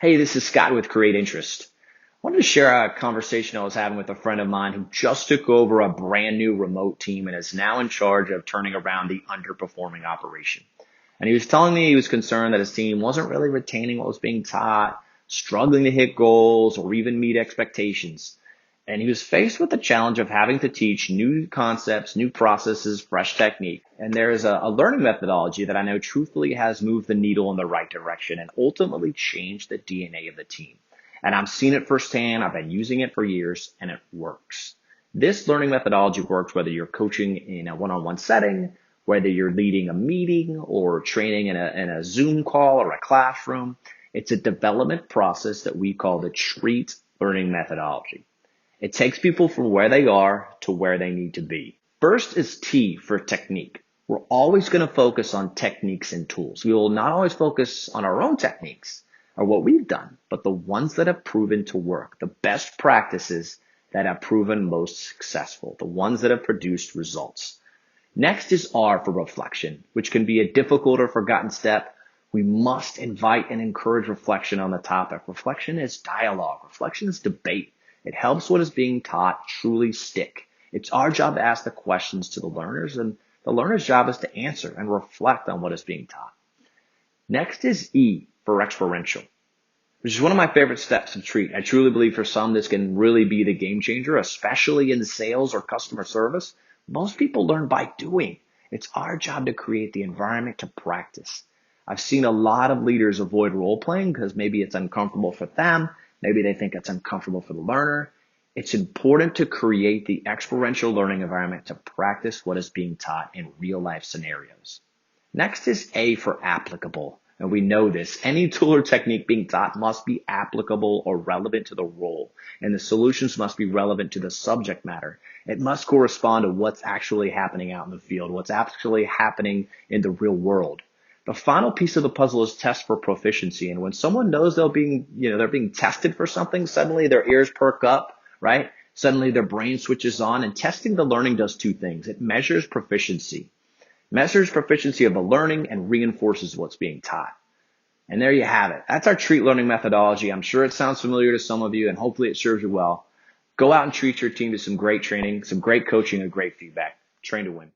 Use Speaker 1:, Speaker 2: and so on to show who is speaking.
Speaker 1: Hey, this is Scott with Create Interest. I wanted to share a conversation I was having with a friend of mine who just took over a brand new remote team and is now in charge of turning around the underperforming operation. And he was telling me he was concerned that his team wasn't really retaining what was being taught, struggling to hit goals or even meet expectations. And he was faced with the challenge of having to teach new concepts, new processes, fresh technique. And there is a learning methodology that I know truthfully has moved the needle in the right direction and ultimately changed the DNA of the team. And I'm seeing it firsthand. I've been using it for years and it works. This learning methodology works whether you're coaching in a one-on-one setting, whether you're leading a meeting or training in a Zoom call or a classroom. It's a development process that we call the TREAT learning methodology. It takes people from where they are to where they need to be. First is T for technique. We're always going to focus on techniques and tools. We will not always focus on our own techniques or what we've done, but the ones that have proven to work, the best practices that have proven most successful, the ones that have produced results. Next is R for reflection, which can be a difficult or forgotten step. We must invite and encourage reflection on the topic. Reflection is dialogue. Reflection is debate. It helps what is being taught truly stick. It's our job to ask the questions to the learners, and the learner's job is to answer and reflect on what is being taught. Next is E for experiential, which is one of my favorite steps of TREAT. I truly believe for some this can really be the game changer, especially in sales or customer service. Most people learn by doing. It's our job to create the environment to practice. I've seen a lot of leaders avoid role playing because maybe it's uncomfortable for them. Maybe they think it's uncomfortable for the learner. It's important to create the experiential learning environment to practice what is being taught in real life scenarios. Next is A for applicable. And we know this. Any tool or technique being taught must be applicable or relevant to the role. And the solutions must be relevant to the subject matter. It must correspond to what's actually happening out in the field, what's actually happening in the real world. The final piece of the puzzle is test for proficiency. And when someone knows they're being tested for something, suddenly their ears perk up, right? Suddenly their brain switches on, and testing the learning does two things. It measures proficiency of the learning and reinforces what's being taught. And there you have it. That's our TREAT learning methodology. I'm sure it sounds familiar to some of you, and hopefully it serves you well. Go out and treat your team to some great training, some great coaching, and great feedback. Train to win.